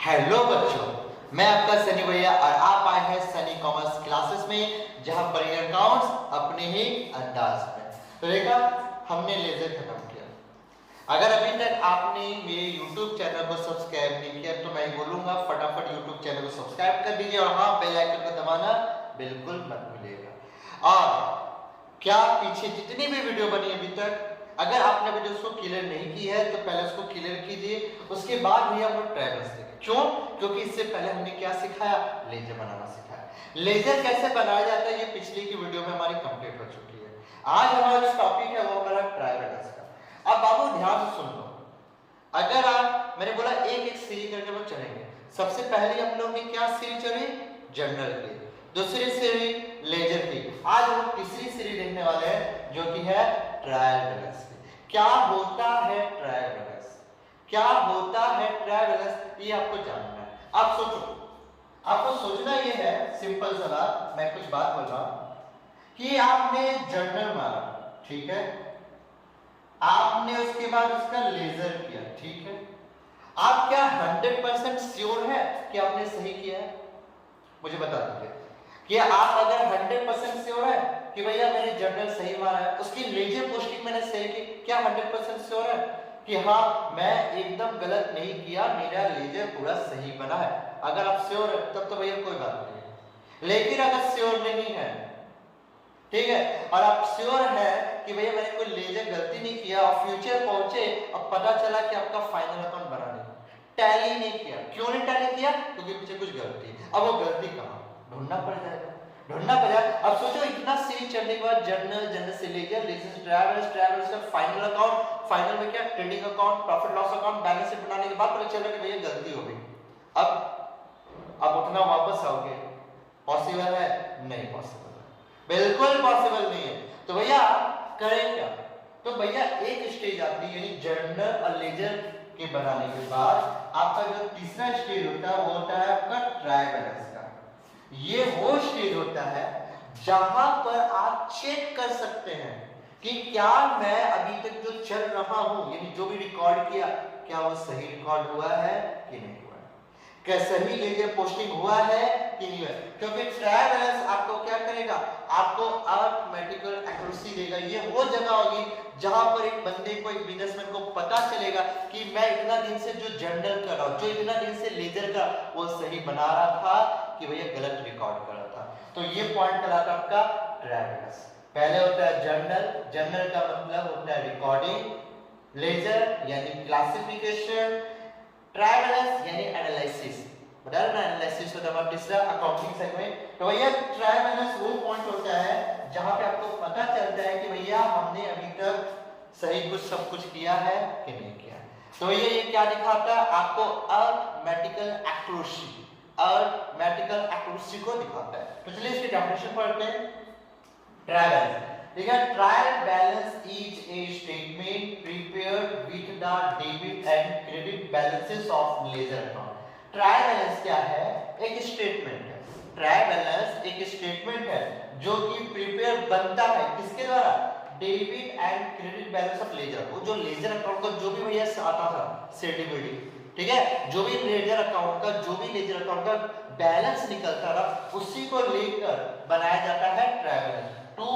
Hello बच्चों, मैं आपका सनी भैया और आप आए हैं सनी कॉमर्स क्लासेस में, जहां पर ये अकाउंट्स अपने ही अंदाज में। तो देखा, हमने लेजर खत्म किया। अगर अभी तक आपने मेरे YouTube चैनल को सब्सक्राइब नहीं किया तो मैं बोलूंगा फटाफट YouTube चैनल को सब्सक्राइब कर दीजिए और हाँ, बेल आइकन को दबाना बिल्कुल मत भूलिएगा। और क्या पीछे जितनी भी वीडियो बनी अभी तक, अगर आपने वीडियो उसको क्लियर नहीं की है तो पहले उसको क्लियर कीजिए, उसके बाद भी हम लोग ट्रायंगल्स देखें। क्यों? क्योंकि इससे पहले हमने क्या सिखाया? लेजर बनाना सिखाया। लेजर कैसे बनाया जाता है ये पिछली की वीडियो में हमारी कंप्लीट हो चुकी है। आज हमारा जो टॉपिक है वो हमारा ट्रायंगल्स का। अब बाबू ध्यान से सुन लो। अगर आप, मैंने बोला एक एक सीरीज करके लोग चलेंगे। सबसे पहले हम लोग ने क्या सीरीज चली? जनरल की। दूसरी सीरीज लेजर की। आज हम तीसरी सीरीज देखने वाले हैं जो कि है ट्रायंगल्स की। क्या होता है ट्रायंगल्स? क्या होता है ट्रायंगल्स? ये आपको जानना है। आप सोचो, आपको सोचना ये है, सिंपल सा बात, मैं कुछ बात बोल रहा हूं कि आपने जनरल मारा, ठीक है, आपने उसके बाद उसका लेजर किया, ठीक है, आप क्या 100% श्योर है कि आपने सही किया है? मुझे बता दीजिए कि आप अगर 100% श्योर है कि भैया मैंने जनरल सही मारा है, उसकी लेजर पोस्टिंग मैंने सही की, क्या 100% श्योर है कि हाँ मैं एकदम गलत नहीं किया, मेरा लेजर पूरा सही बना है? अगर आप श्योर है तब तो भैया कोई बात नहीं है। लेकिन अगर श्योर नहीं है, ठीक है, और आप श्योर है कि भैया मैंने कोई लेजर गलती नहीं किया और फ्यूचर पहुंचे और पता चला कि आपका फाइनल अकाउंट बना नहीं, टैली नहीं किया। क्यों नहीं टैली किया? क्योंकि पीछे कुछ गलती है। अब वो गलती कहां? ढूंढना पड़ जाएगा, ढूंढना पड़ जाएगा। अब सोचो, इतना सीरीज चलने के बाद जनरल, जनरल से लेजर, लेजर से ट्रायंगल्स, ट्रायंगल्स का फाइनल अकाउंट, फाइनल में क्या trading account, profit loss account, balance sheet बनाने के बाद पता चला कि भैया गलती हो गई। अब उठना वापस आओगे? पॉसिबल है? नहीं पॉसिबल, बिल्कुल पॉसिबल नहीं है। तो भैया करें क्या? तो भैया एक स्टेज आती है, यानी जनरल और लेजर के बनाने के बाद आपका जो तीसरा स्टेज होता है वो होता है आपका ट्रायंगल्स का। ये वो स्टेज होता है जहां पर आप चेक कर सकते हैं कि क्या मैं अभी तक जो चल रहा हूं, यानी जो भी रिकॉर्ड किया, क्या वो सही रिकॉर्ड हुआ है कि नहीं हुआ है, क्या सही लेजर पोस्टिंग हुआ है कि नहीं हुआ है। क्योंकि ट्रायंगल्स आपको क्या करेगा? आपको अर्थमेटिकल एक्यूरेसी देगा। ये वो जगह होगी जहां पर एक बंदे को, एक बिजनेसमैन को पता चलेगा कि मैं इतना दिन से जो जनरल कर रहा हूं, जो इतना दिन से लेजर का, वो सही बना रहा था कि भैया गलत रिकॉर्ड कर रहा था। तो ये पॉइंट कहलाता है आपका ट्रायंगल्स। पहले होता है जनरल, जनरल का मतलब होता है रिकॉर्डिंग, लेजर यानी क्लासिफिकेशन, ट्रायंगल्स यानी एनालिसिस। बता रहे ना, एनालिसिस होता है तीसरा अकाउंटिंग सेगमेंट। तो भैया ट्रायंगल्स वो पॉइंट होता है जहां पे आपको पता चलता है कि भैया हमने अभी तक सही कुछ सब कुछ किया है कि नहीं किया। तो ये क्या दिखाता है आपको? अर्थमेटिकल एक्यूरेसी, अर्थमेटिकल एक्यूरेसी को दिखाता है। तो चलिए इसकी डेफिनेशन पढ़ते हैं। ट्रायंगल्स, ठीक है, trial balance is a statement prepared with the debit and credit balances of ledger account. Trial balance क्या है? एक स्टेटमेंट है। ट्रायल बैलेंस एक स्टेटमेंट है जो कि प्रिपेयर बनता है किसके द्वारा? Debit and credit balance of ledger. वो जो लेजर अकाउंट का जो भी भैया आता था सेटिबिलिटी, ठीक है, जो भी लेजर अकाउंट का, जो भी लेजर अकाउंट का बैलेंस निकलता था, उसी को लेकर बनाया जाता है trial balance. To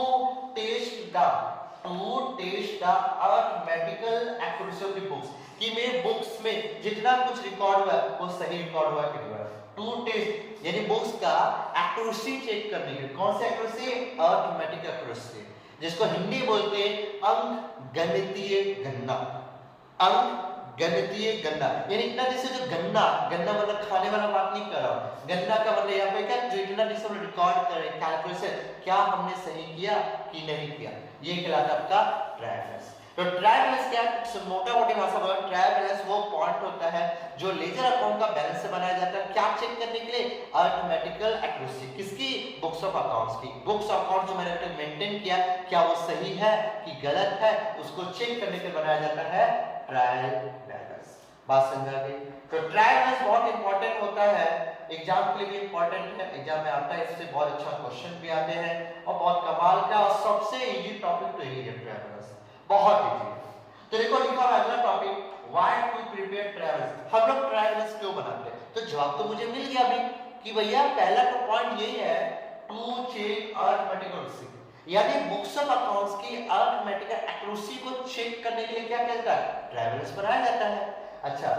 test the arithmetical accuracy of the books, कि मेरे बुक्स में जितना कुछ रिकॉर्ड हुआ है वो सही रिकॉर्ड हुआ कि नहीं हुआ। टू टेस्ट यानी बुक्स का एक्यूरेसी चेक करने के लिए। कौन सी एक्यूरेसी? अर्थमेटिक एक्यूरेसी, जिसको हिंदी बोलते हैं अंक गणितीय गणना। अंक गणितीय गणना यानी इतना जैसे जो गन्ना, गन्ना मतलब खाने वाला बात नहीं कर रहा हूं। गन्ना का मतलब यहाँ पे क्या, जो इतना जैसे हम रिकॉर्ड कर रहे हैं, कैलकुलेशन, क्या हमने सही किया कि नहीं किया, ये कहलाता है आपका ट्रायंगल्स। तो ट्रायंगल्स क्या, मोटा मोटी भाषा में ट्रायंगल्स वो पॉइंट होता है जो लेजर अकाउंट का बैलेंस से बनाया जाता है। क्या चेक करने के लिए? Arithmetical accuracy. किसकी? बुक्स ऑफ अकाउंट्स की। बुक्स ऑफ अकाउंट जो मैंने मेंटेन किया, क्या वो सही है कि गलत है, उसको चेक करने के लिए बनाया जाता है ट्रायंगल्स। बात समझा गई? तो ट्रायंगल्स बहुत इंपॉर्टेंट होता है, एग्जाम के लिए भी इंपॉर्टेंट है, एग्जाम में आता है, इससे बहुत अच्छा क्वेश्चन भी आते हैं और बहुत कमाल का और सबसे इजी टॉपिक तो यही है ट्रायंगल्स, बहुत इजी है। तो देखो लिखा हुआ अगला topic, why to prepare triangles. हम लोग ट्रायंगल्स क्यों बनाते हैं? तो जवाब तो मुझे मिल गया अभी कि भैया पहला तो पॉइंट यही है टू चेक अरिथमेटिक एक्यूरेसी, यानी बुक्स ऑफ अकाउंट्स की अरिथमेटिक एक्यूरेसी को चेक करने के लिए क्या कहता है, ट्रायल बैलेंस बनाया जाता है। अच्छा,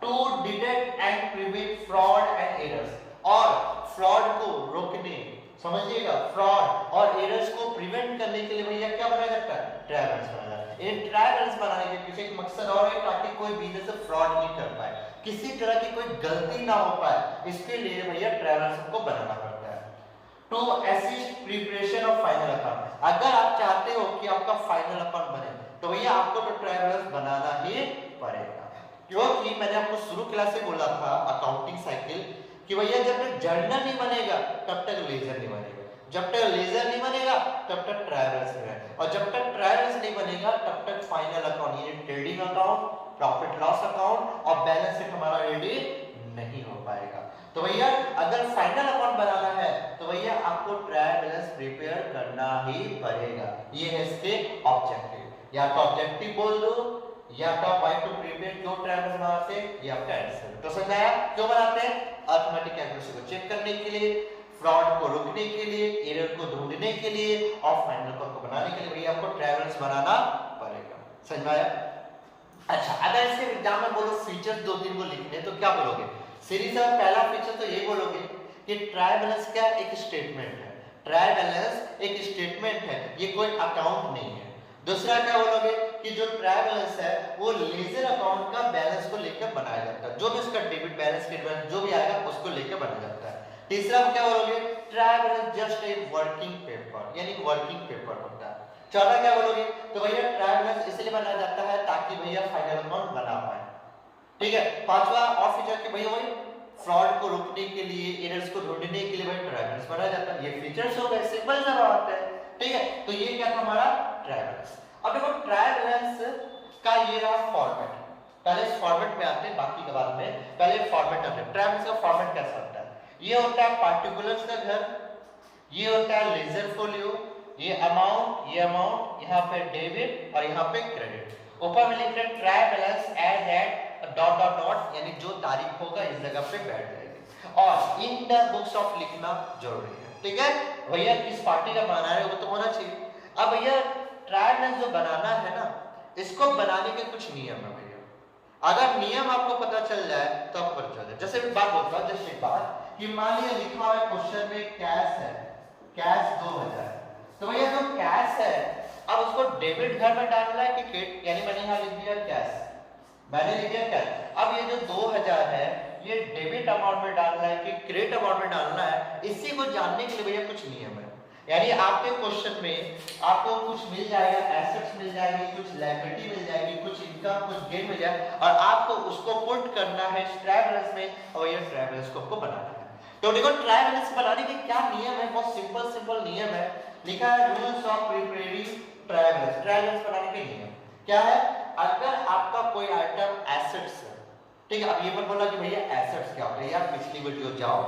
to detect and prevent fraud and errors, और फ्रॉड को रोकने, समझिएगा, फ्रॉड और एरर्स को प्रिवेंट करने के लिए भैया क्या बनाया जाता है, ट्रायल बैलेंस बनाया जाता है। ये ट्रायल बैलेंस बनाने के पीछे एक मकसद और है ताकि कोई बिजनेस से फ्रॉड नहीं कर पाए, किसी तरह की कोई गलती ना हो पाए, इसके लिए भैया ट्रायल बैलेंस को बनाना पड़ता है। To assist preparation of final account, अगर आप चाहते हो कि आपका फाइनल अकाउंट बने तो भैया आपको तो ट्रायल बैलेंस बनाना ही पड़ेगा, क्योंकि मैंने आपको शुरू क्लास से बोला था अकाउंटिंग साइकिल कि भैया जब तक जर्नल नहीं बनेगा तब तक लेजर नहीं बनेगा, जब तक लेजर नहीं बनेगा तब तक ट्रायल बैलेंस नहीं बनेगा, और जब तक ट्रायल बैलेंस नहीं बनेगा तब तक फाइनल अकाउंट यानी trading account, profit loss account और बैलेंस शीट हमारा रेडी नहीं हो पाएगा। तो भैया अगर फाइनल अकाउंट बनाना है तो भैया आपको ट्रायल बैलेंस प्रिपेयर करना ही पड़ेगा, ये है इसके ऑब्जेक्टिव, या तो ऑब्जेक्टिव बोल दो या तो वाई टू प्रिपेयर क्यों ट्रायल बैलेंस बनाते हैं, ये आपका आंसर। तो समझ आया क्यों बनाते हैं, अरिथमेटिक एक्यूरेसी को चेक करने के लिए, फ्रॉड को रोकने के लिए, एरर को ढूंढने के लिए और फाइनल अकाउंट को बनाने के लिए भैया आपको ट्रायल बैलेंस बनाना पड़ेगा। समझ में आया? अच्छा, अगर इसके एग्जाम में बोलो फीचर्स दो तीन को लिखने तो क्या बोलोगे, सीरीज का पहला फीचर तो ये बोलोगे कि ट्रायल बैलेंस क्या एक स्टेटमेंट है, ट्रायल बैलेंस एक स्टेटमेंट है, ये कोई अकाउंट नहीं है। दूसरा क्या बोलोगे कि जो ट्रायल बैलेंस है वो लेजर अकाउंट का बैलेंस को लेकर बनाया जाता है, जो भी उसका डेबिट बैलेंस क्रेडिट बैलेंस जो भी आएगा उसको लेकर बनाया जाता है। तीसरा क्या बोलोगे, trial balance just a working paper, यानी वर्किंग पेपर होता है। चौथा क्या बोलोगे, तो भैया ट्रायल बैलेंस इसलिए बनाया जाता है ताकि भैया फाइनल अकाउंट बना पाए। ठीक है, पांचवा और फीचर कि भैया वही फ्रॉड को रोकने के लिए, एरर्स को ढूंढने के लिए भाई ट्रायल बैलेंस बनाया जाता है। ये फीचर्स हो गए, सिंपल सा बात है। ठीक है, तो ये क्या था हमारा ट्रायल बैलेंस। अब देखो ट्रायल बैलेंस का ये रहा फॉर्मेट, पहले इस फॉर्मेट में आते हैं, बाकी के बाद में पहले फॉर्मेट आते हैं। ट्रायल बैलेंस का फॉर्मेट कैसा होता है, ये होता है पार्टिकुलर्स का घर, ये होता है लेजर फोलियो, ये अमाउंट, यहाँ पे डेबिट और यहाँ पे क्रेडिट, ऊपर में लिख रहे trial balance as at dot dot dot, यानी जो तारीख होगा इस जगह पे बैठ जाएगी, और इन द बुक्स ऑफ लिखना जरूरी है। ठीक है भैया, किस पार्टी का बनाना है वो तो होना चाहिए। अब भैया ट्रायल बैलेंस जो बनाना है ना, इसको बनाने के कुछ नियम है भैया, अगर नियम आपको पता चल जाए तो आपको पता चल जाए। जैसे एक बात बोलता हूँ, जैसे एक बात कि मान लिया लिखा हुआ है क्वेश्चन में कैश है, कैश 2000, तो भैया जो कैश है अब उसको डेबिट घर में डालना है कि क्रेडिट, यानी मैंने यहाँ लिख दिया कैश, मैंने लिख दिया कैश। अब ये जो 2000 है ये डेबिट अमाउंट में डालना है कि क्रेडिट अमाउंट में डालना है, इसी को जानने के लिए भैया कुछ नियम है। यानी आपके क्वेश्चन में आपको कुछ मिल जाएगा, एसेट्स मिल जाएगी, कुछ लायबिलिटी मिल जाएगी, कुछ इनकम, कुछ गेन मिल जाए, और आपको उसको पुट करना है ट्रायल बैलेंस में, और ये ट्रायल बैलेंस को आपको बनाना है। तो देखो ट्रायल बैलेंस बनाने के क्या नियम है, बहुत सिंपल नियम है, लिखा है rules of preparing trial balance. Trial balance बनाने के नियम क्या है, अगर आपका कोई आइटम एसेट्स है, ठीक है, अब ये मत बोला कि भैया एसेट्स क्या होता है, यार पिछली वीडियो जाओ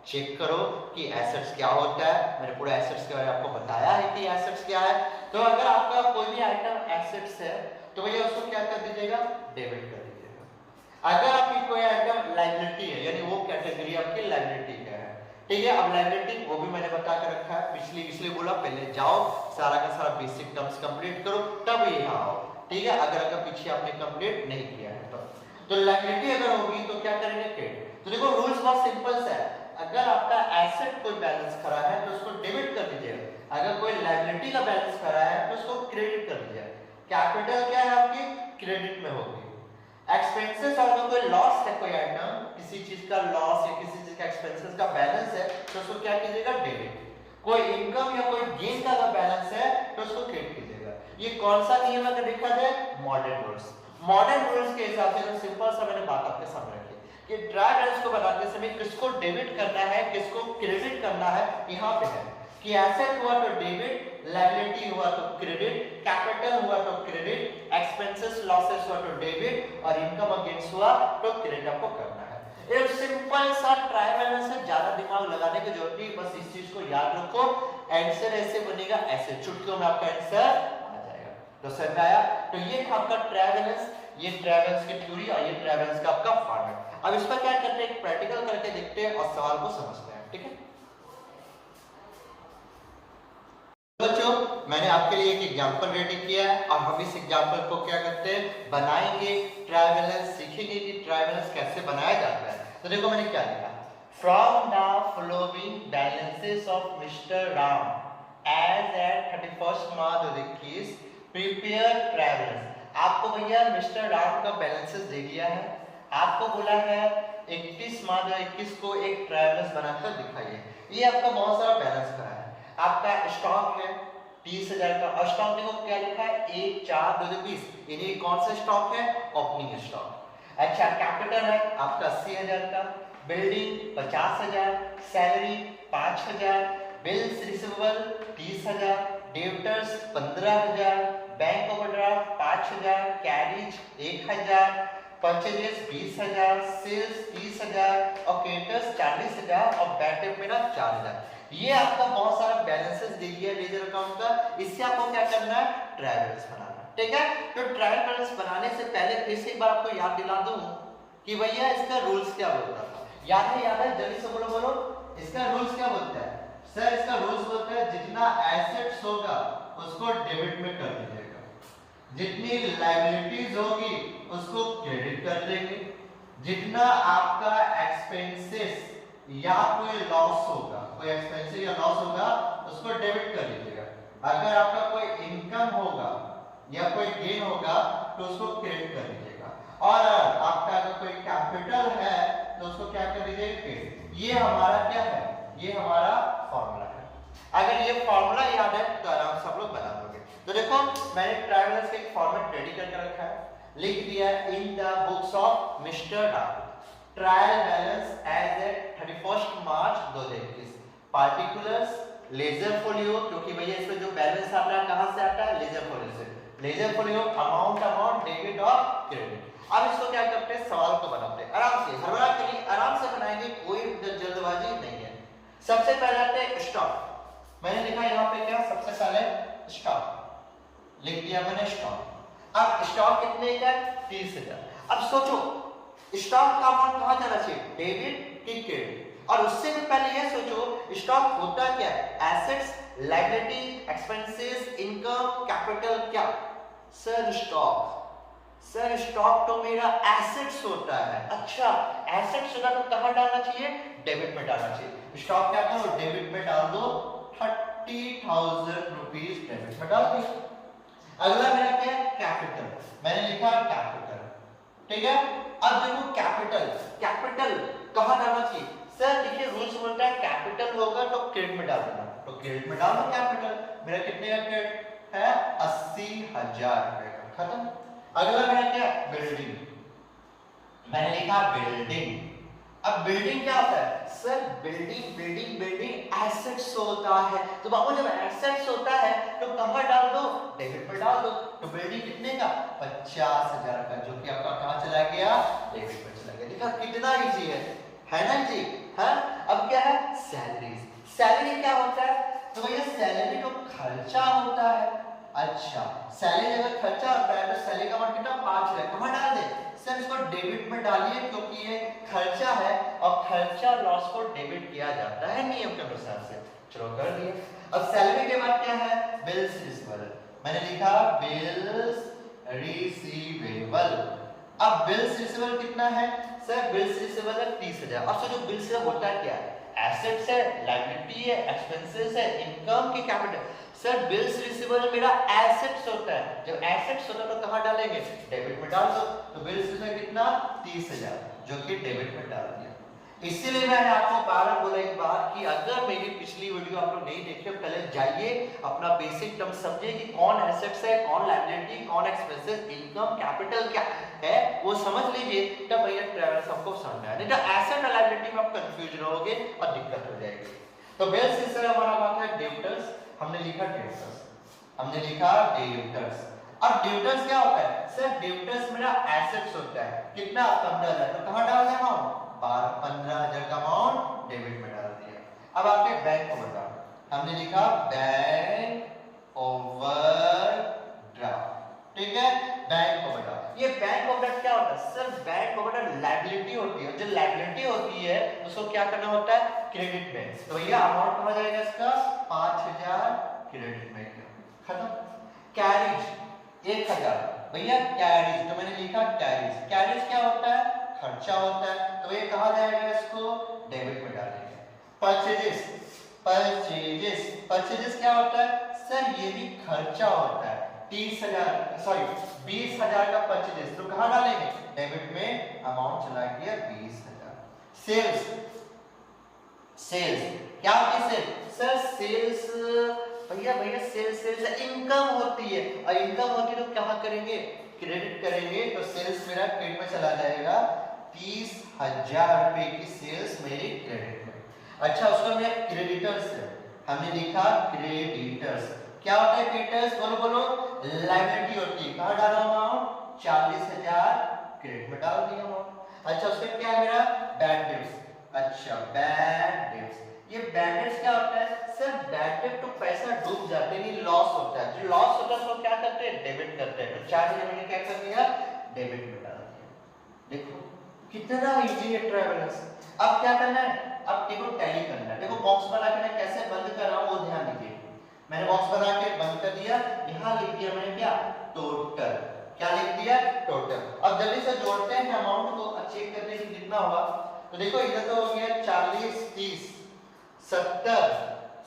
चेक करो कि एसेट्स क्या होता है, मैंने पूरा एसेट्स के बारे में आपको बताया है कि एसेट्स क्या है। तो अगर आपका कोई भी आइटम एसेट्स है तो भैया उसको क्या कर दीजिएगा, डेबिट कर दीजिएगा। अगर आपकी कोई आइटम लायबिलिटी है, यानी वो कैटेगरी आपकी लायबिलिटी का है, ठीक है, अब लायबिलिटी वो भी मैंने बता कर रखा है, पिछली बोला पहले जाओ सारा का सारा बेसिक टर्म्स कंप्लीट करो तब यहाँ आओ। ठीक है, अगर पीछे आपने कंप्लीट नहीं किया है तो लायबिलिटी अगर होगी तो क्या करेंगे, क्रेडिट। तो देखो रूल्स बहुत सिंपल है, अगर आपका एसेट कोई बैलेंस खड़ा है तो उसको डेबिट कर दीजिएगा, अगर कोई लायबिलिटी का बैलेंस खड़ा है तो उसको क्रेडिट कर दीजिएगा। कैपिटल क्या है आपकी, क्रेडिट में होगी। एक्सपेंसेस, अगर कोई लॉस है, कोई आइटम किसी चीज का लॉस या किसी चीज का एक्सपेंसेस का बैलेंस है तो उसको क्या कीजिएगा, डेबिट। कोई इनकम या कोई गेन का अगर बैलेंस है तो उसको क्रेडिट कीजिएगा। ये कौन सा नियम अगर देखा जाए, मॉडर्न रूल्स। मॉडर्न रूल्स के हिसाब से सिंपल सा मैंने बात आपके सामने रखी कि ट्रायल बैलेंस को बनाते समय किसको डेबिट करना है, किसको क्रेडिट करना है, यहाँ पे है कि एसेट हुआ तो डेबिट, लायबिलिटी हुआ तो क्रेडिट, कैपिटल हुआ तो क्रेडिट, एक्सपेंसेस लॉसेस हुआ तो डेबिट, और इनकम अगेंस्ट हुआ तो क्रेडिट आपको करना है। एक सिंपल सा ट्रायल बैलेंस है, ज्यादा दिमाग लगाने की जरूरत नहीं, बस इस चीज को याद रखो, आंसर ऐसे बनेगा, ऐसे चुटकियों में आपका आंसर आ जाएगा। तो समझ आया? तो ये था आपका ट्रायल बैलेंस, ये ट्रायल बैलेंस की थ्योरी और ये ट्रायल बैलेंस का आपका फॉर्मेट। अब इस पर क्या करते हैं, एक प्रैक्टिकल देखते हैं और सवाल को समझते हैं, ठीक है बच्चों। मैंने आपके लिए एक एग्जांपल रेडी किया है और हम इस एग्जांपल को क्या करते हैं, बनाएंगे, ट्रायल बैलेंस सीखेंगे कि ट्रायल बैलेंस कैसे बनाया जाता है। तो देखो मैंने क्या लिखा, from the following balances of mister Ram as at 31 March 2021 prepare trial balance. आपको भैया मिस्टर राम का बैलेंसेस दे दिया है, आपको बोला है 31 मार्च 2021 को एक ट्रायल बैलेंस बनाकर दिखाइए। ये आपका बहुत सारा बैलेंस भरा है, आपका स्टॉक है 30,000 का, और स्टॉक देखो क्या लिखा है 1/4/2020, यानी कौन सा स्टॉक है, ओपनिंग स्टॉक। अच्छा कैपिटल है आपका 80,000 का, building 50,000, salary 5,000, bills receivable 30,000, debtors 15,000, bank overdraft 5,000, carriage 1,000, purchases 20,000, sales 30,000 और क्रेडिटर्स 40,000 और बैड डेट मेरा 4,000। ये आपका बहुत सारा बैलेंसेस दे दिया लेजर अकाउंट का। इससे आपको क्या करना है, ट्रायल बैलेंस बनाना, ठीक है। तो ट्रायल बैलेंस बनाने से पहले फिर से एक बार आपको याद दिला दूं कि भैया इसका रूल्स क्या बोलता था, याद है जल्दी से बोलो बोलो, इसका रूल्स क्या बोलता है सर? इसका रूल्स बोलता है जितना एसेट्स होगा उसको डेबिट में कर दीजिएगा, जितनी लायबिलिटीज होगी उसको क्रेडिट कर देंगे, जितना आपका एक्सपेंसेस या कोई लॉस होगा, कोई एक्सपेंसेस या लॉस होगा उसको डेबिट कर लीजिएगा, अगर आपका कोई इनकम होगा या कोई गेन होगा तो उसको क्रेडिट कर लीजिएगा, और आपका अगर कोई कैपिटल है तो उसको क्या कर दीजिएगा, क्रेडिट। ये हमारा क्या है, ये हमारा फॉर्मूला है। अगर ये फॉर्मूला याद है तो आराम से आप लोग बना दोगे। तो देखो मैंने ट्रायल बैलेंस का एक फॉर्मेट रेडी करके रखा है, लिख दिया in the books of mister Ram trial balance as at 31 March 2021 particulars ledger folio, क्योंकि भैया इसमें जो बैलेंस आता है कहां से आता है, लेजर फोलियो से। लेजर फोलियो अमाउंट डेबिट और क्रेडिट। अब इसको क्या करते हैं, सवाल को बनाते हैं आराम से, हर बार के लिए आराम से बनाएंगे, कोई जल्दबाजी नहीं है। सबसे पहले आते हैं स्टॉक, मैंने लिखा यहाँ पे क्या, सबसे पहले स्टॉक लिख दिया मैंने स्टॉक। अब स्टॉक कितने का, 30,000। अब सोचो स्टॉक का अमाउंट कहां जाना चाहिए, डेबिट की क्रेडिट, और उससे भी पहले ये सोचो स्टॉक होता क्या है, assets, liability, expenses, income, capital, क्या सर स्टॉक। सर स्टॉक तो मेरा एसेट्स होता है। अच्छा एसेट्स होता तो कहां डालना चाहिए, डेबिट में डालना चाहिए। स्टॉक क्या करो, डेबिट में डाल दो, 30,000 रुपीस डेबिट में डाल दिया। अगला मेरा क्या है, कैपिटल, मैंने लिखा कैपिटल, ठीक है। अब देखो कैपिटल, कैपिटल कहां डालना चाहिए सर, देखिए रूल्स बोलता है कैपिटल होगा तो क्रेडिट में डाल देना, तो क्रेडिट में डाल दो कैपिटल। मेरा कितने का क्रेडिट है, 80,000 रुपए का, खत्म। अगला मेरा क्या, बिल्डिंग, मैंने लिखा बिल्डिंग। अब बिल्डिंग क्या होता है सर, बिल्डिंग एसेट्स होता है, तो बाबू जब एसेट्स होता है तो कहां डाल दो, डेबिट पर डाल दो। तो बिल्डिंग कितने का, 50,000 का, जो कि आपका कहां चला गया, डेबिट पर चला गया। देखा कितना इजी है ना जी, हाँ। अब क्या है, सैलरी, सैलरी क्या होता है, तो भैया सैलरी तो खर्चा होता है। अच्छा सैलरी अगर खर्चा होता है तो सैलरी का अमाउंट कितना, 5,000, कहां डाल दे सर, इसको डेबिट में डालिए, क्योंकि ये खर्चा है और खर्चा लॉस को डेबिट किया जाता है नियम के अनुसार से। चलो कर दिए। अब सैलरी के बाद क्या है, बिल्स रिसीवेबल, मैंने लिखा बिल्स रिसीवेबल। अब बिल्स रिसीवेबल कितना है सर, बिल्स रिसीवेबल है 30,000। अब सोचो बिल्स रिसीवेबल होता क्या है, एसेट्स है, लायबिलिटी है, एक्सपेंसेस है, इनकम की कैपिटल। सर बिल्स रिसीवेबल मेरा एसेट्स होता है, जब एसेट्स होता है तो कहां डालेंगे, डेबिट में डाल दो। तो बिल्स रिसीवेबल कितना, 30,000, जो कि डेबिट में डाल दिया। इसीलिए मैंने आपको बार बोला एक बार कि अगर मेरी पिछली वीडियो आप लोग नहीं देखे, पहले जाइए अपना बेसिक टर्म समझिए कि कौन एसेट्स है, कौन लायबिलिटी, कौन एक्सपेंसेस, इनकम, कैपिटल क्या है वो समझ लीजिए, तब भैया ट्रेवल्स आपको समझ आए। नहीं तो एसेट और लायबिलिटी में आप कंफ्यूज रहोगे और दिक्कत हो जाएगी। तो बिल्स रिसीवेबल हमारा बात है डेब्टर्स, हमने लिखा डेब्टर्स, हमने लिखा डेब्टर्स। अब डेब्टर्स क्या होता है सर, डेब्टर्स मेरा एसेट्स होता है, कितना 15,000, तो कहां डाल देना, 15,000 का अमाउंट डेबिट में डाल दिया। अब आपके बैंक ओवरड्राफ्ट, हमने लिखा बैंक ओवरड्राफ्ट, ठीक है। बैंक ओवरड्राफ्ट, ये बैंक ओवरड्राफ्ट क्या होता है sir, bank overdraft liability liability होती है, जो लायबिलिटी होती है उसको क्या करना होता है, क्रेडिट में। तो भैया अमाउंट कहाँ जाएगा इसका, 5000 क्रेडिट में, खत्म। कैरिज 1000, भैया कैरिज तो मैंने लिखा कैरिज, कैरिज क्या होता है, खर्चा होता है, तो ये कहाँ जाएगा, इसको डेबिट में डालेंगे। परचेजेस, परचेजेस, परचेजेस क्या होता है सर, ये भी खर्चा होता है। 20,000 का परचेजेस, तो कहाँ डालेंगे, डेबिट में, अमाउंट चला गया 20,000। सेल्स, सेल्स क्या होती है सर, सेल्स भैया सेल्स इनकम होती है, और इनकम होती है तो क्या करेंगे, क्रेडिट करेंगे, तो सेल्स मेरा क्रेडिट में चला जाएगा। 30,000 रुपए की सेल्स मेरी क्रेडिट में। अच्छा, उसका मैं क्रेडिटर्स है, हमने लिखा क्रेडिटर्स, क्या होता है क्रेडिटर्स, बोलो बोलो, लायबिलिटी होती है, कहाँ डाला अमाउंट, 40,000 क्रेडिट में डाल दिया अमाउंट। अच्छा, उसका क्या है मेरा, बैड डेट्स। अच्छा, बैड डेट्स, ये बैड डेट्स क्या होता है सर, बैड डेट तो पैसा डूब जाते नहीं, लॉस होता है, जो लॉस होता है उसको क्या करते हैं, डेबिट करते हैं। तो 4,000 मैंने क्या कर दिया, डेबिट में डाल दिया। देखो कितना इजी है ट्रैवलर्स। अब क्या करना है, अब देखो टैली करना है। देखो बॉक्स बना के मैं कैसे बंद कर रहा हूं वो ध्यान दीजिए। मैंने बॉक्स बना के बंद कर दिया, यहां लिख दिया मैंने क्या, टोटल, क्या लिख दिया, टोटल। अब जल्दी से जोड़ते हैं अमाउंट को, चेक करते हैं कि कितना हुआ। तो देखो इधर तो हो गया 40, 30, 70,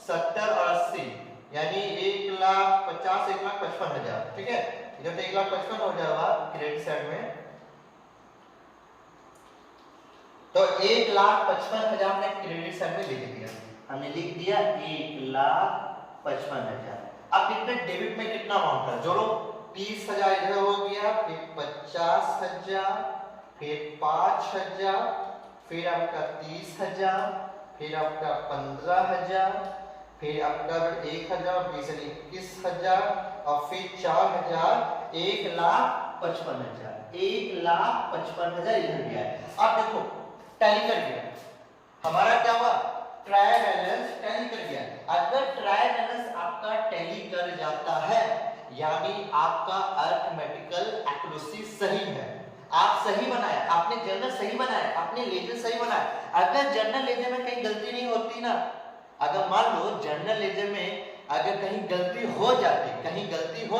70 और 80, यानी 1,50,000, 1,55,000, ठीक है। इधर तो 1,55,000 हुआ क्रेडिट साइड में, तो 1,55,000 हमने क्रेडिट साइड में लिख दिया, हमने लिख दिया 1,55,000। अब कितने डेबिट में कितना अमाउंट है, जोड़ो, 30,000 इधर हो गया, फिर 50,000, फिर 5,000, फिर आपका 30,000, फिर आपका 15,000, फिर आपका 1,000, 21,000 और फिर 4,000, 1,55,000, 1,55,000 इधर गया है। अब देखो टैली कर गया, हमारा क्या हुआ, ट्रायल बैलेंस टैली कर गया। अगर ट्रायल बैलेंस आपका टैली कर जाता है, यानी आपका अरिथमेटिकल एक्यूरेसी सही है, आप सही बनाया, आपने जर्नल सही बनाया, आपने लेजर सही बनाया। अगर जर्नल लेजर में कहीं गलती नहीं होती ना, अगर मान लो जर्नल लेजर में अगर कहीं गलती हो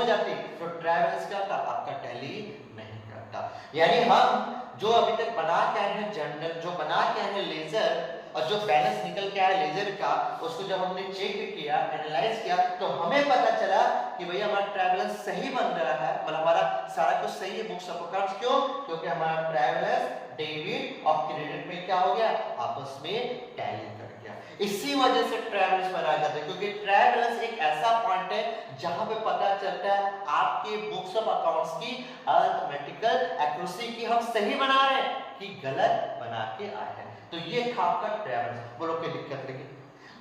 जाती, तो ट्रैवल्स क्या था, आपका टैली नहीं करता। यानी हम जो अभी तक बना के आए हैं जर्नल, जो बना के आए हैं लेजर, और जो बैलेंस निकल के आया लेजर का, उसको जब हमने चेक किया, एनालाइज किया, तो हमें पता चला कि भैया हमारा ट्रैवलर्स सही बन रहा है, मतलब हमारा सारा कुछ सही है बुक्स ऑफ अकाउंट्स। क्यों, क्योंकि हमारा ट्रैवलर्स डेबिट और क्रेडिट में क्या हो गया, आपस में टैली कर गया। इसी वजह से ट्रैवलर्स बनाया जाता है, क्योंकि ट्रैवलर्स एक ऐसा पॉइंट है जहां पे पता चलता है आपके बुक्स ऑफ अकाउंट्स की अरिथमेटिकल एक्यूरेसी की हम सही बना रहे हैं कि गलत बना के आए हैं। तो ये था आपका ट्रैवलर्स। बोलो कोई दिक्कत नहीं।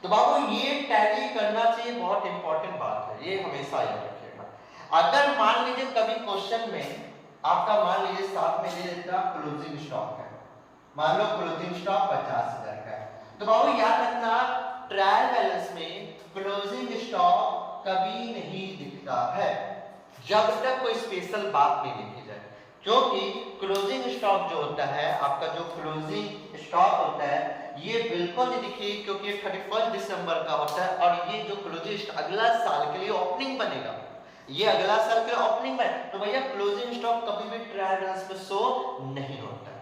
तो बाबू ये टैली करना चाहिए, बहुत इंपॉर्टेंट बात है, ये हमेशा याद रखिएगा। अगर मान लीजिए कभी क्वेश्चन में आपका मान लीजिए साथ में दे देता क्लोजिंग स्टॉक है, मान लो क्लोजिंग स्टॉक 50,000 का है, तो बाबू याद रखना ट्रायल बैलेंस में क्लोजिंग स्टॉक कभी नहीं दिखता है जब तक कोई स्पेशल बात नहीं लिखी जाए। क्योंकि क्लोजिंग स्टॉक जो होता है, आपका जो क्लोजिंग स्टॉक होता है, ये बिल्कुल नहीं दिखिए, क्योंकि ये 31 दिसंबर का होता है, और ये जो क्लोजिंग अगला साल के लिए ओपनिंग बनेगा, ये अगला साल के ओपनिंग में, तो भैया क्लोजिंग स्टॉक कभी भी ट्रायल बैलेंस में शो नहीं होता है।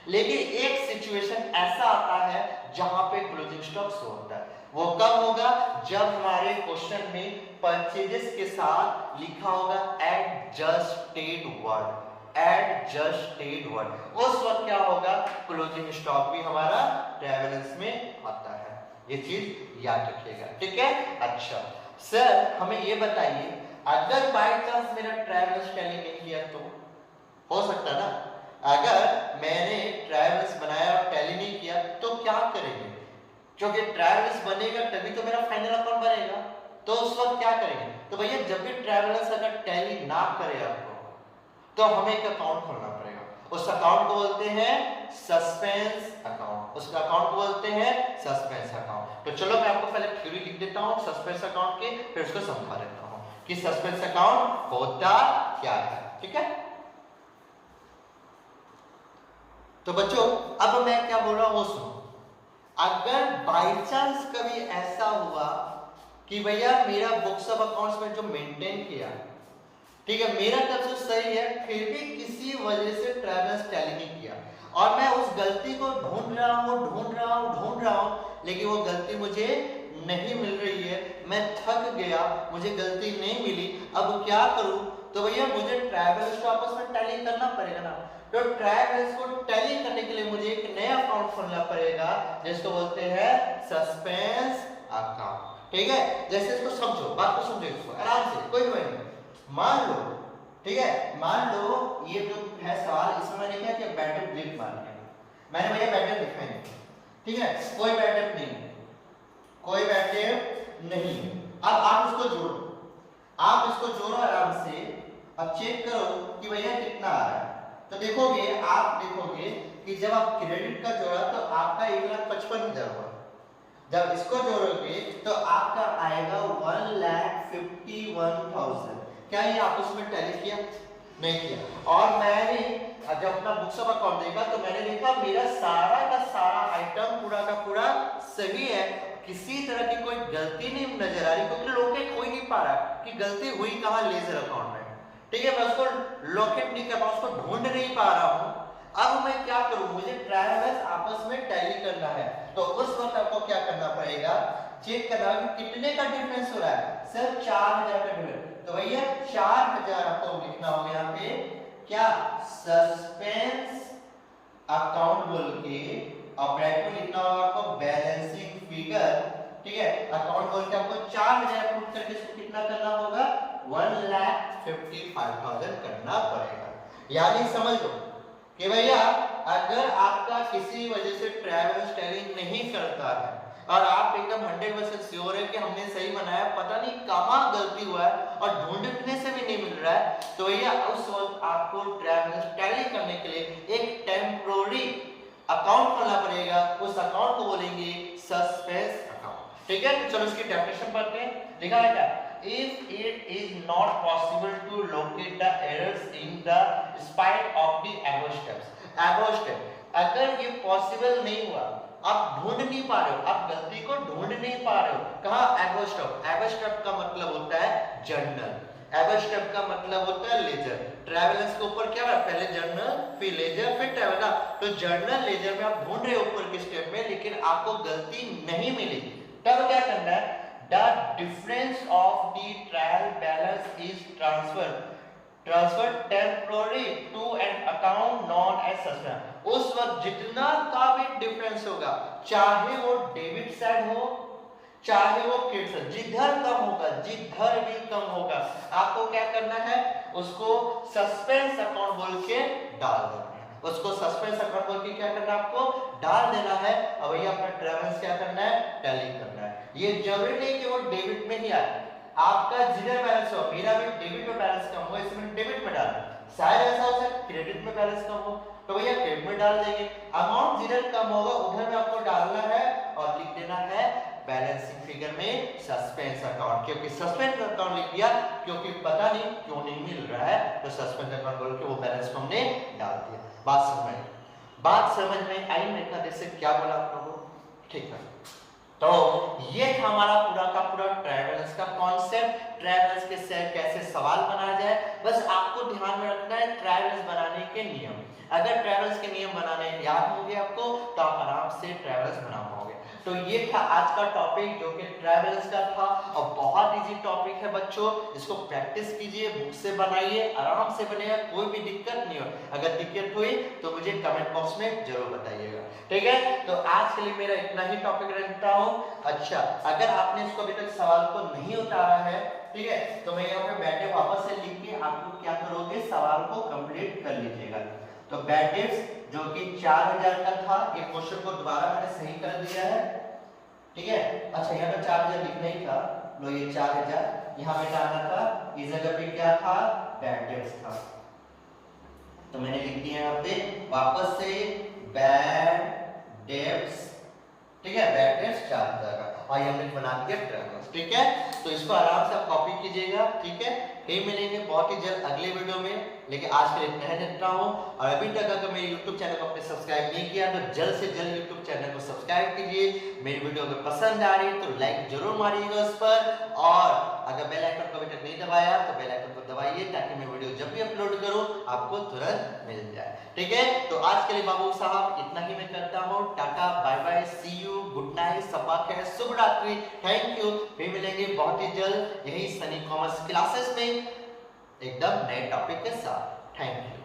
लेकिन एक सिचुएशन ऐसा आता है जहां पे क्लोजिंग स्टॉक शो होता है, वो कब होगा, जब हमारे क्वेश्चन में परचेजेस के साथ लिखा होगा एडजस्टेड वर्ड, एडजस्टेड वर्ड, उस वक्त क्या होगा, क्लोजिंग स्टॉक भी हमारा ट्रैवलर्स में आता है। ये चीज याद रखिएगा, ठीक है। अच्छा सर हमें ये बताइए, अगर बाय चांस मेरा ट्रैवलर्स टैली नहीं किया तो हो सकता ना, अगर मैंने ट्रैवलर्स बनाया और टैली नहीं किया तो क्या करेंगे, क्योंकि ट्रैवलर्स बनेगा तभी तो मेरा फाइनल अकाउंट बनेगा, तो उस वक्त क्या करेंगे। तो भैया जब भी ट्रैवलर्स अगर टैली ना करे आपको, तो हमें एक अकाउंट खोलना पड़ेगा, उस अकाउंट को बोलते हैं सस्पेंस अकाउंट, उस अकाउंट को बोलते हैं सस्पेंस अकाउंट। तो चलो मैं आपको पहले थ्योरी लिख देता हूं सस्पेंस अकाउंट की, फिर उसको समझा देता हूं कि सस्पेंस अकाउंट होता क्या है, ठीक है। तो बच्चों अब मैं क्या बोल रहा हूँ वो सुनो। अगर बाई चांस कभी ऐसा हुआ कि भैया मेरा बुक्स ऑफ अकाउंट्स में जो मेंटेन किया, ठीक है, मेरा तरफ से सही है, फिर भी किसी वजह से ट्रैवल्स टैली नहीं किया और मैं उस गलती को ढूंढ रहा हूँ, लेकिन वो गलती मुझे नहीं मिल रही है, मैं थक गया, मुझे गलती नहीं मिली, अब क्या करूं? तो भैया मुझे ट्रैवल्स को आपस में टैली करना पड़ेगा ना। तो ट्रैवल्स को टैली करने के लिए मुझे एक नया अकाउंट खोलना पड़ेगा जिसको बोलते हैं सस्पेंस अकाउंट। ठीक है, जैसे इसको समझो, बात को समझो, इसको आराम से, कोई भी नहीं। मान लो, ठीक है, मान लो ये जो है सवाल, इसमें मैंने क्या किया, बैड डेट डिलीट मार दिया, मैंने भैया बैड डेट लिखा नहीं, ठीक है, कोई बैड डेट नहीं, कोई बैड डेट नहीं। अब आप इसको जोड़ो, आप इसको जोड़ो आराम से, अब चेक करो कि भैया कितना आ रहा है। तो देखोगे, आप देखोगे कि जब आप क्रेडिट का जोड़ा तो आपका 1,55,000 हुआ, जब इसको जोड़ोगे तो आपका आएगा 1,51,000। क्या ये आपस में टैली किया? नहीं किया। और मैंने जब अपना बुक्स ऑफ अकाउंट देखा तो मैंने देखा मेरा सारा का सारा आइटम पूरा का पूरा सही है, किसी तरह की कोई गलती नहीं नजर आ रही, क्योंकि लोकेट हो ही नहीं पा रहा कि गलती हुई कहाँ लेजर अकाउंट में। ठीक है, मैं उसको लोकेट नहीं कर पा, उसको ढूंढ नहीं पा रहा हूँ। अब मैं क्या करूं, मुझे ट्रैवल्स आपस में टैली करना है, तो उस वक्त आपको क्या करना पड़ेगा, चेक करना कि कितने का डिफरेंस हो रहा है, सिर्फ 4,000 का डिफरेंस। तो भैया 4,000 आपको लिखना होगा यहाँ पे क्या, सस्पेंस अकाउंट बोल के, और ब्रैकेट में लिखना होगा आपको बैलेंसिंग फिगर। ठीक है, अकाउंट बोल के आपको 4,000 पुट करके इसको कितना करना होगा, 1,55,000 करना पड़ेगा। यानी समझ लो कि भैया अगर आपका किसी वजह से ट्रैवल्स टैली नहीं करता है और आप एकदम 100% श्योर है कि हमने सही बनाया, पता नहीं कहां गलती हुआ है और ढूंढने से भी नहीं मिल रहा है, तो भैया उस वक्त आपको ट्रैवल्स टैली करने के लिए एक टेम्पोररी अकाउंट खोलना पड़ेगा, उस अकाउंट को बोलेंगे सस्पेंस अकाउंट। ठीक है, तो चलो इसकी डेफिनेशन पढ़ते हैं। लिखा है क्या, if it is not possible to locate the errors in the spite of the above steps, above step, अगर ये पॉसिबल नहीं हुआ, आप ढूंढ नहीं पा रहे हो, आप गलती को ढूंढ नहीं पा रहे हो, कहाँ, above step। above step का मतलब होता है जर्नल, above step का मतलब होता है लेजर। ट्रैवलर्स के ऊपर क्या है, पहले जर्नल फिर लेजर फिर ट्रैवल ना, तो जर्नल लेजर में आप ढूंढ रहे हो ऊपर के स्टेप में, लेकिन आपको गलती नहीं मिली, तब क्या करना है, the difference of the trial balance is transferred temporarily to an account known as suspense। उस वक्त जितना का भी डिफरेंस होगा, चाहे वो डेबिट साइड हो चाहे वो क्रेडिट साइड, जिधर कम होगा, जिधर भी कम होगा, आपको क्या करना है, उसको सस्पेंस अकाउंट बोल के डाल देना है, उसको सस्पेंस अकाउंट बोल के क्या करना है, आपको डाल देना है। अब भैया अपना ट्रैवल्स क्या करना है, टैली करना है। ये जरूरी नहीं कि वो डेबिट में ही आए, आपका जिधर बैलेंस हो, मेरा भी डेबिट में बैलेंस कम हो इसमें डेबिट में डाल, शायद ऐसा हो सकता है क्रेडिट में बैलेंस कम हो तो भैया क्रेडिट में डाल देंगे, अमाउंट जिधर कम होगा उधर में आपको डालना है और लिख देना है बैलेंसिंग फिगर में सस्पेंस अकाउंट, क्योंकि सस्पेंस अकाउंट लिख दिया क्योंकि पता नहीं क्यों नहीं मिल रहा है, तो सस्पेंस अकाउंट बोल के वो बैलेंस को हमने डाल दिया। बात समझ में आई मेरे ख्याल से, क्या बोला आप लोगों, ठीक है। तो ये था हमारा पूरा का पूरा ट्रैवल्स का कॉन्सेप्ट, ट्रैवल्स के से कैसे सवाल बनाया जाए, बस आपको ध्यान में रखना है ट्रैवल्स बनाने के नियम। अगर ट्रैवल्स के नियम बनाने याद होंगे आपको तो आप आराम से ट्रैवल्स बना पाओगे। तो ये था आज का टॉपिक जो कि ट्रैवल्स का था, और बहुत इजी टॉपिक है बच्चों, इसको प्रैक्टिस कीजिए, बुक से बनाइए, आराम से बनेगा, कोई भी दिक्कत नहीं हो। अगर दिक्कत हुई तो मुझे कमेंट बॉक्स में जरूर बताइएगा, ठीक है। तो आज के लिए मेरा इतना ही टॉपिक रखता हूँ। अच्छा, अगर आपने इसको अभी तक सवाल को नहीं उतारा है, ठीक है, तो मैं यहाँ पे बैठे वापस से लिख के आपको क्या करोगे, सवाल को कंप्लीट कर लीजिएगा। तो बैटिव्स जो कि 4,000 का था, एक क्वेश्चन को दोबारा मैंने सही कर दिया है, ठीक है। अच्छा, यहाँ पे 4,000 लिखना ही था, लो ये 4,000 यहाँ पे डालना था, इस जगह पे क्या था, बैटिव्स था, तो मैंने लिख दिया यहाँ पे वापस से बैड डेब्ट्स, ठीक है, बैड डेब्ट्स 4,000 का। और ये हमने बना दिया ट्रायंगल्स। ठीक है, तो इसको आराम से आप कॉपी कीजिएगा। ठीक है, फिर मिलेंगे बहुत ही जल्द अगले वीडियो में, लेकिन आज के लिए इतना ही देता हूँ। और अभी तक अगर मेरे YouTube चैनल को आपने सब्सक्राइब नहीं किया तो जल्द से जल्द YouTube चैनल को सब्सक्राइब कीजिए। मेरी वीडियो अगर पसंद आ रही है तो लाइक जरूर मारिएगा उस पर, और अगर बेल आइकन को अभी तक नहीं दबाया तो बेल आइकन को दबाइए ताकि मैं वीडियो जब भी अपलोड करूं आपको तुरंत मिल जाए। ठीक है, तो आज के लिए बाबू साहब इतना ही मैं करता हूँ। टाटा, bye bye, see you, good night, सबक है, शुभ रात्रि, थैंक यू। फिर मिलेंगे बहुत ही जल्द यही सनी कॉमर्स क्लासेस में एकदम नए टॉपिक के साथ। Thank you.